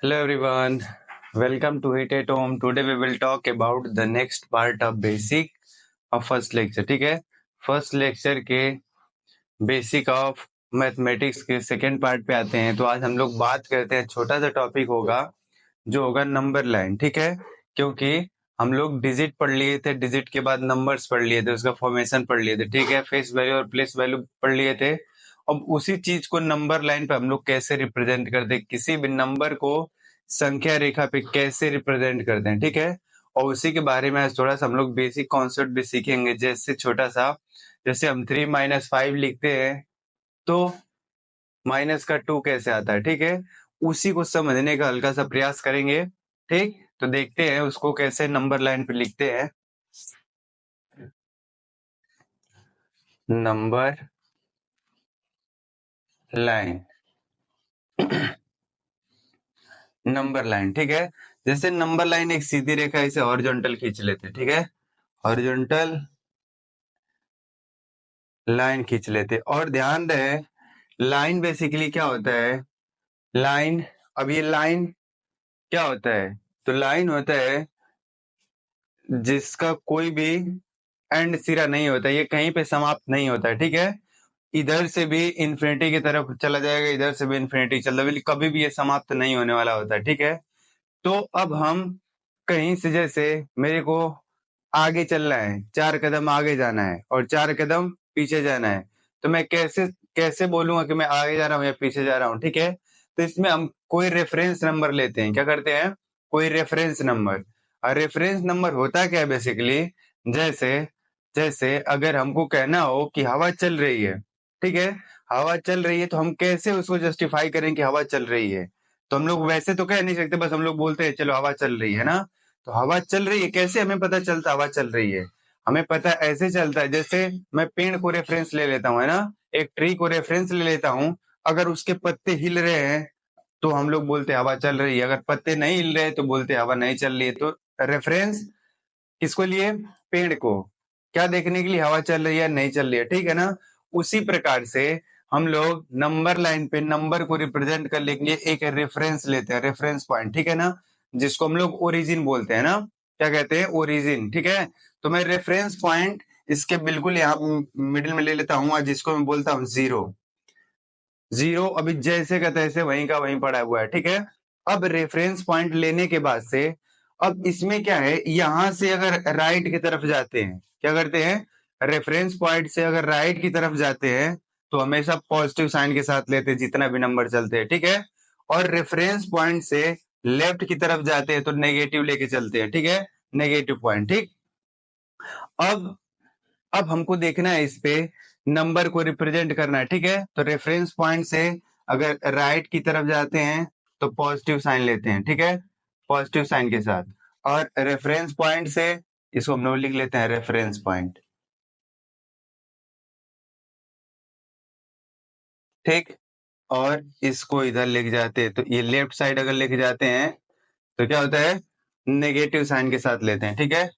Hello everyone, welcome to Hit at Home. Today we will talk about the next part of basic of first lecture. ठीक है, first lecture के basic of mathematics के second part पे आते हैं। तो आज हम लोग बात करते हैं, छोटा सा टॉपिक होगा जो होगा नंबर लाइन। ठीक है, क्योंकि हम लोग डिजिट पढ़ लिए थे, डिजिट के बाद नंबर्स पढ़ लिए थे, उसका फॉर्मेशन पढ़ लिए थे। ठीक है, फेस वैल्यू और प्लेस वैल्यू पढ़ लिए थे। अब उसी चीज को नंबर लाइन पे हम लोग कैसे रिप्रेजेंट करते हैं, किसी भी नंबर को संख्या रेखा पे कैसे रिप्रेजेंट करते हैं। ठीक है, और उसी के बारे में आज थोड़ा सा हम लोग बेसिक कॉन्सेप्ट भी सीखेंगे। जैसे छोटा सा, जैसे हम 3 - 5 लिखते हैं तो माइनस का 2 कैसे आता है। ठीक है, उसी को समझने का हल्का सा प्रयास करेंगे। ठीक, तो देखते हैं उसको कैसे नंबर लाइन पे लिखते हैं। नंबर लाइन नंबर लाइन, ठीक है। जैसे नंबर लाइन एक सीधी रेखा, इसे हॉरिजॉन्टल खींच लेते हैं। ठीक है, हॉरिजॉन्टल लाइन खींच लेते। और ध्यान रहे, लाइन बेसिकली क्या होता है, लाइन, अब ये लाइन क्या होता है, तो लाइन होता है जिसका कोई भी एंड सिरा नहीं होता, ये कहीं पे समाप्त नहीं होता है। ठीक है, इधर से भी इन्फिनिटी की तरफ चला जाएगा, इधर से भी इन्फिनिटी चल रहा है, कभी भी ये समाप्त नहीं होने वाला होता है। ठीक है, तो अब हम कहीं से, जैसे मेरे को आगे चलना है, 4 कदम आगे जाना है और 4 कदम पीछे जाना है, तो मैं कैसे कैसे बोलूंगा कि मैं आगे जा रहा हूँ या पीछे जा रहा हूँ। ठीक है, तो इसमें हम कोई रेफरेंस नंबर लेते हैं। क्या करते हैं, कोई रेफरेंस नंबर। और रेफरेंस नंबर होता क्या है बेसिकली, जैसे जैसे अगर हमको कहना हो कि हवा चल रही है, ठीक है, हवा चल रही है, तो हम कैसे उसको जस्टिफाई करें कि हवा चल रही है। तो हम लोग वैसे तो कह नहीं सकते, बस हम लोग बोलते हैं चलो हवा चल रही है ना। तो हवा चल रही है, कैसे हमें पता चलता हवा चल रही है, हमें पता ऐसे चलता है, जैसे मैं पेड़ को रेफरेंस ले लेता हूँ, है ना, एक ट्री को रेफरेंस ले लेता हूँ। अगर उसके पत्ते हिल रहे हैं तो हम लोग बोलते हवा चल रही है, अगर पत्ते नहीं हिल रहे तो बोलते हवा नहीं चल रही है। तो रेफरेंस किसको लिए, पेड़ को, क्या देखने के लिए, हवा चल रही है नहीं चल रही है। ठीक है ना, उसी प्रकार से हम लोग नंबर लाइन पे नंबर को रिप्रेजेंट करने के लिए एक रेफरेंस लेते हैं, रेफरेंस पॉइंट। ठीक है ना, जिसको हम लोग ओरिजिन बोलते हैं ना, क्या कहते हैं, ओरिजिन। ठीक है, तो मैं रेफरेंस पॉइंट इसके बिल्कुल यहाँ मिडिल में ले लेता हूँ और जिसको मैं बोलता हूँ जीरो। जीरो अभी जैसे का तैसे वहीं का वहीं पड़ा हुआ है। ठीक है, अब रेफरेंस पॉइंट लेने के बाद से, अब इसमें क्या है, यहां से अगर राइट की तरफ जाते हैं, क्या करते हैं, रेफरेंस पॉइंट से अगर राइट की तरफ जाते हैं तो हमेशा पॉजिटिव साइन के साथ लेते हैं जितना भी नंबर चलते हैं। ठीक है, और रेफरेंस पॉइंट से लेफ्ट की तरफ जाते हैं तो नेगेटिव लेके चलते हैं। ठीक है, नेगेटिव पॉइंट। ठीक, अब अब हमको देखना है, इस पे नंबर को रिप्रेजेंट करना है। ठीक है, तो रेफरेंस पॉइंट से अगर राइट की तरफ जाते हैं तो पॉजिटिव साइन लेते हैं। ठीक है, पॉजिटिव साइन के साथ, और रेफरेंस पॉइंट से इसको हम लोग लिख लेते हैं रेफरेंस पॉइंट। ठीक, और इसको इधर लेके जाते हैं तो ये लेफ्ट साइड अगर लेके जाते हैं तो क्या होता है, नेगेटिव साइन के साथ लेते हैं। ठीक है,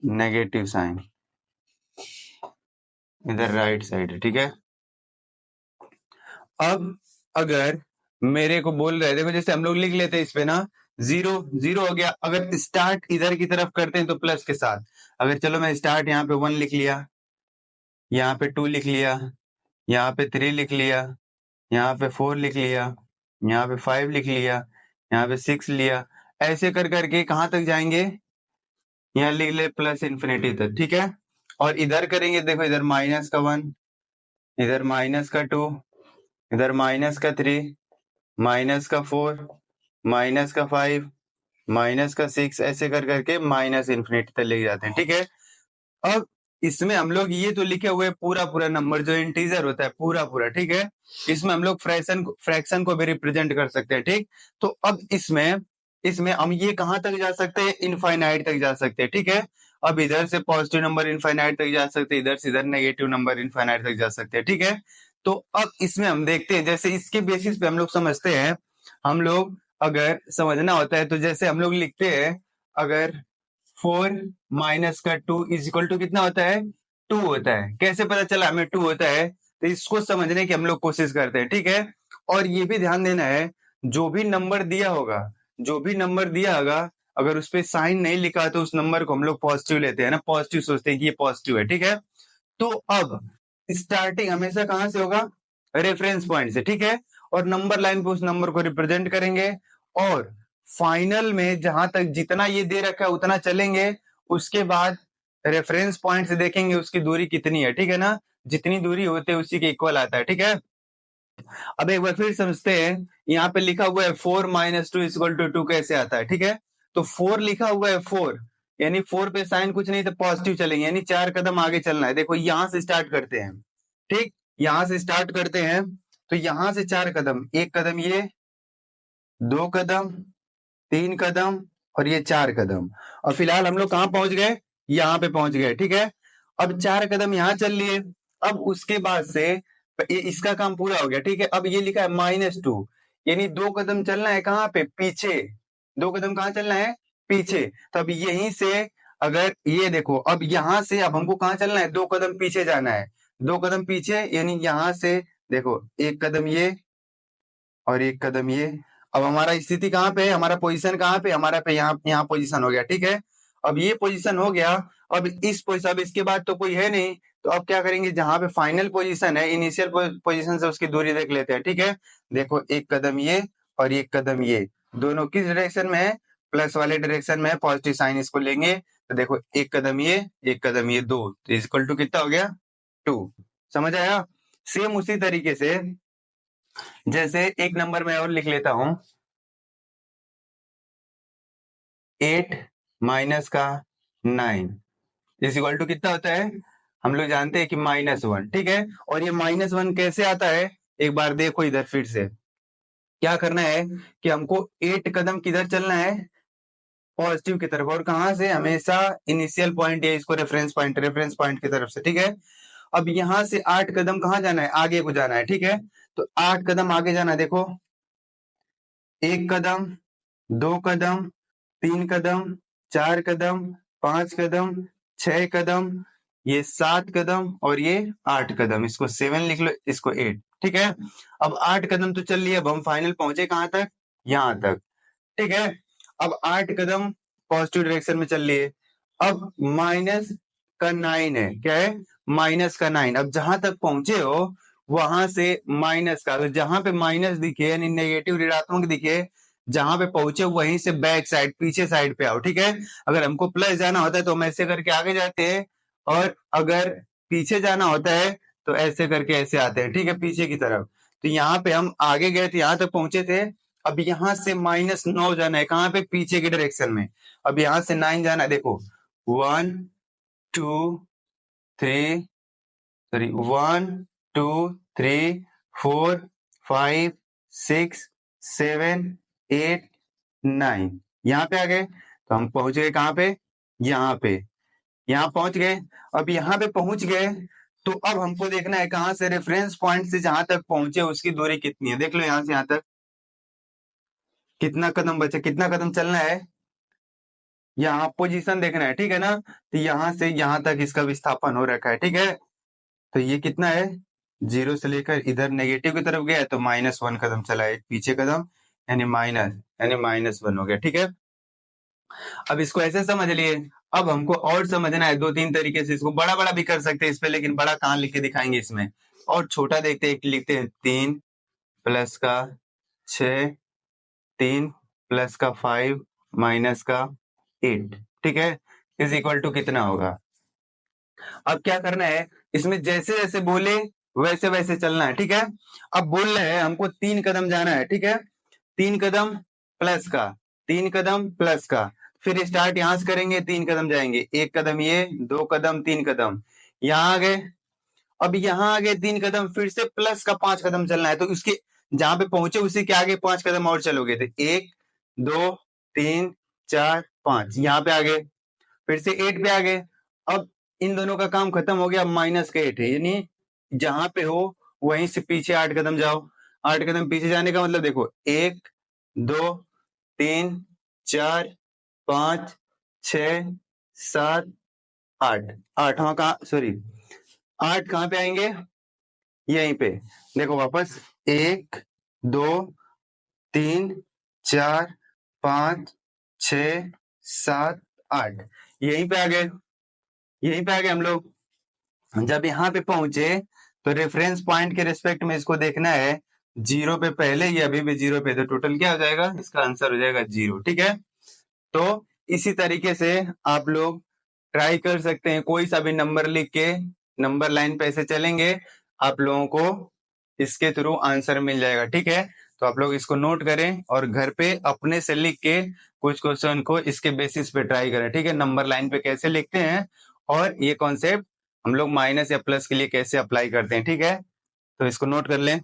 नेगेटिव साइन इधर राइट साइड है। ठीक है, अब अगर मेरे को बोल रहे, देखो जैसे हम लोग लिख लेते हैं इस पे ना, जीरो जीरो हो गया। अगर स्टार्ट इधर की तरफ करते हैं तो प्लस के साथ, अगर चलो मैं स्टार्ट यहाँ पे 1 लिख लिया, यहाँ पे 2 लिख लिया, यहाँ पे 3 लिख लिया, यहाँ पे 4 लिख लिया, यहाँ पे 5 लिख लिया, यहाँ पे 6 लिया, ऐसे कर करके कहाँ तक जाएंगे, यहाँ लिख ले प्लस इन्फिनिटी तक। ठीक है, और इधर करेंगे, देखो इधर माइनस का 1, इधर माइनस का 2, इधर माइनस का 3, माइनस का 4, माइनस का 5, माइनस का 6, ऐसे कर करके माइनस इन्फिनिटी तक ले जाते हैं। ठीक है, अब इसमें हम लोग ये तो लिखे हुए पूरा पूरा नंबर जो इंटीजर होता है पूरा पूरा। ठीक है, इसमें हम लोग फ्रैक्शन को भी रिप्रेजेंट कर सकते हैं। ठीक, तो अब इसमें इसमें हम ये कहां तक जा सकते हैं, इनफाइनाइट तक जा सकते हैं। ठीक है, अब इधर से पॉजिटिव नंबर इनफाइनाइट तक जा सकते हैं, इधर से इधर नेगेटिव नंबर इनफाइनाइट तक जा सकते हैं। ठीक है, तो अब इसमें हम देखते हैं, जैसे इसके बेसिस पे हम लोग समझते हैं, हम लोग अगर समझना होता है तो जैसे हम लोग लिखते हैं, अगर 4 माइनस का 2 इज इक्वल टू कितना होता है, 2 होता है। कैसे पता चला हमें 2 होता है, तो इसको समझने की हम लोग कोशिश करते हैं। ठीक है, और ये भी ध्यान देना है, जो भी नंबर दिया होगा, अगर उस पे साइन नहीं लिखा तो उस नंबर को हम लोग पॉजिटिव लेते हैं ना, पॉजिटिव सोचते हैं कि ये पॉजिटिव है, ठीक है। तो अब स्टार्टिंग हमेशा कहां से होगा, रेफरेंस पॉइंट से, ठीक है। और नंबर लाइन पे उस नंबर को रिप्रेजेंट करेंगे और फाइनल में जहां तक जितना ये दे रखा है उतना चलेंगे, उसके बाद रेफरेंस पॉइंट से देखेंगे उसकी दूरी कितनी है, ठीक है ना। जितनी दूरी होती है उसी के इक्वल आता है, ठीक है। अब एक बार फिर समझते हैं, यहाँ पे लिखा हुआ है 4 - 2 = 2 कैसे आता है, ठीक है। तो 4 लिखा हुआ है 4, यानी 4 पे साइन कुछ नहीं तो पॉजिटिव चलेंगे, यानी 4 कदम आगे चलना है। देखो यहां से स्टार्ट करते हैं, ठीक, यहां से स्टार्ट करते हैं। तो यहां से 4 कदम, एक कदम ये, 2 कदम, 3 कदम और ये 4 कदम। और फिलहाल हम लोग कहां पहुंच गए, यहाँ पे पहुंच गए, ठीक है। अब 4 कदम यहाँ चल लिए। अब उसके बाद से इसका काम पूरा हो गया, ठीक है। अब ये लिखा है -2, यानी 2 कदम चलना है कहाँ पे, पीछे। 2 कदम कहाँ चलना है, पीछे। तो अब यहीं से अगर ये देखो, अब यहाँ से अब हमको कहाँ चलना है, 2 कदम पीछे जाना है। 2 कदम पीछे यानी यहाँ से देखो, 1 कदम ये और 1 कदम ये। अब हमारा स्थिति कहाँ पे है, हमारा पोजीशन कहाँ पे, हमारा पे यहाँ पोजीशन हो गया, ठीक है। अब ये पोजीशन हो गया। अब इस पोजीशन, अब इसके बाद तो कोई है नहीं, तो अब क्या करेंगे, जहां पे फाइनल पोजीशन है, इनिशियल पोजीशन से उसकी दूरी देख लेते हैं, ठीक है। देखो 1 कदम ये और 1 कदम ये, दोनों किस डायरेक्शन में है, प्लस वाले डायरेक्शन में है, पॉजिटिव साइन इसको लेंगे। तो देखो 1 कदम ये, 1 कदम ये, 2, तो इक्वल टू कितना हो गया, 2। समझ आया। सेम उसी तरीके से जैसे एक नंबर में और लिख लेता हूं, 8 माइनस का 9 इज इक्वल टू कितना होता है, हम लोग जानते हैं कि -1, ठीक है। और ये -1 कैसे आता है, एक बार देखो इधर फिर से क्या करना है कि हमको 8 कदम किधर चलना है, पॉजिटिव की तरफ। और कहां से, हमेशा इनिशियल पॉइंट या इसको रेफरेंस पॉइंट की तरफ से, ठीक है। अब यहां से 8 कदम कहां जाना है, आगे को जाना है, ठीक है। तो 8 कदम आगे जाना है, देखो 1 कदम, 2 कदम, 3 कदम, 4 कदम, 5 कदम, 6 कदम, ये 7 कदम और ये 8 कदम। इसको 7 लिख लो, इसको 8, ठीक है। अब 8 कदम तो चल लिए, अब हम फाइनल पहुंचे कहां तक, यहां तक, ठीक है। अब 8 कदम पॉजिटिव डायरेक्शन में चल लिए। अब माइनस का 9 है, क्या है, माइनस का 9। अब जहां तक पहुंचे हो वहां से माइनस का, तो जहां पे माइनस दिखे यानी नेगेटिव ऋणात्मक दिखे, जहां पे पहुंचे वहीं से बैक साइड, पीछे साइड पे आओ, ठीक है। अगर हमको प्लस जाना होता है तो हम ऐसे करके आगे जाते हैं, और अगर पीछे जाना होता है तो ऐसे करके ऐसे आते हैं, ठीक है, पीछे की तरफ। तो यहाँ पे हम आगे गए थे, यहाँ तक पहुंचे थे। अब यहाँ से -9 जाना है, कहाँ पे, पीछे के डायरेक्शन में। अब यहाँ से 9 जाना है, देखो 1 2 3 सॉरी 1 2 3 4 5 6 7 8 9, यहाँ पे आ गए। तो हम पहुंच गए कहाँ पे, यहाँ पे, यहाँ पहुंच गए। अब यहाँ पे पहुंच गए तो अब हमको देखना है कहाँ से, रेफरेंस पॉइंट से जहां तक पहुंचे उसकी दूरी कितनी है। देख लो यहाँ से यहाँ तक कितना कदम बचा, कितना कदम चलना है, यहाँ पोजीशन देखना है, ठीक है ना। तो यहाँ से यहाँ तक इसका विस्थापन हो रखा है, ठीक है। तो ये कितना है, 0 से लेकर इधर नेगेटिव की तरफ गया तो -1 कदम चला है, एक पीछे कदम, यानी -1 हो गया, ठीक है। अब इसको ऐसे समझ लिए। अब हमको और समझना है 2-3 तरीके से, इसको बड़ा बड़ा भी कर सकते हैं इस पे, लेकिन बड़ा कहाँ लिख के दिखाएंगे इसमें, और छोटा देखते हैं, लिखते हैं 3 प्लस का 6, 3 प्लस का 5 माइनस का 8, ठीक है, इज इक्वल टू कितना होगा। अब क्या करना है, इसमें जैसे जैसे बोले वैसे वैसे चलना है, ठीक है। अब बोल रहे हैं हमको 3 कदम जाना है, ठीक है, 3 कदम प्लस का, 3 कदम प्लस का, फिर स्टार्ट यहां से करेंगे, 3 कदम जाएंगे, 1 कदम ये, 2 कदम, 3 कदम, यहाँ आ गए। अब यहाँ आगे 3 कदम, फिर से प्लस का 5 कदम चलना है, तो उसके जहां पे पहुंचे उसी के आगे 5 कदम और चलोगे, तो 1 2 3 4 5, यहाँ पे आ गए, फिर से 8 पे आ गए। अब इन दोनों का काम खत्म हो गया, माइनस का 8 है, यानी जहां पे हो वहीं से पीछे 8 कदम जाओ। 8 कदम पीछे जाने का मतलब देखो 1 2 3 4 5 6 7 8, 8 हाँ कहा, सॉरी 8 कहाँ पे आएंगे, यहीं पे। देखो वापस 1 2 3, 4, 5, 6, 7, 8 यहीं पे आ गए हम लोग। जब यहाँ पे पहुंचे तो रेफरेंस पॉइंट के रिस्पेक्ट में इसको देखना है, 0 पे पहले, ये अभी भी 0 पे, तो टोटल क्या हो जाएगा, इसका आंसर हो जाएगा 0। ठीक है, तो इसी तरीके से आप लोग ट्राई कर सकते हैं, कोई सा भी नंबर लिख के नंबर लाइन पे ऐसे चलेंगे, आप लोगों को इसके थ्रू आंसर मिल जाएगा। ठीक है, तो आप लोग इसको नोट करें और घर पे अपने से लिख के कुछ क्वेश्चन को इसके बेसिस पे ट्राई करें। ठीक है, नंबर लाइन पे कैसे लिखते हैं और ये कॉन्सेप्ट हम लोग माइनस या प्लस के लिए कैसे अप्लाई करते हैं। ठीक है, तो इसको नोट कर लें।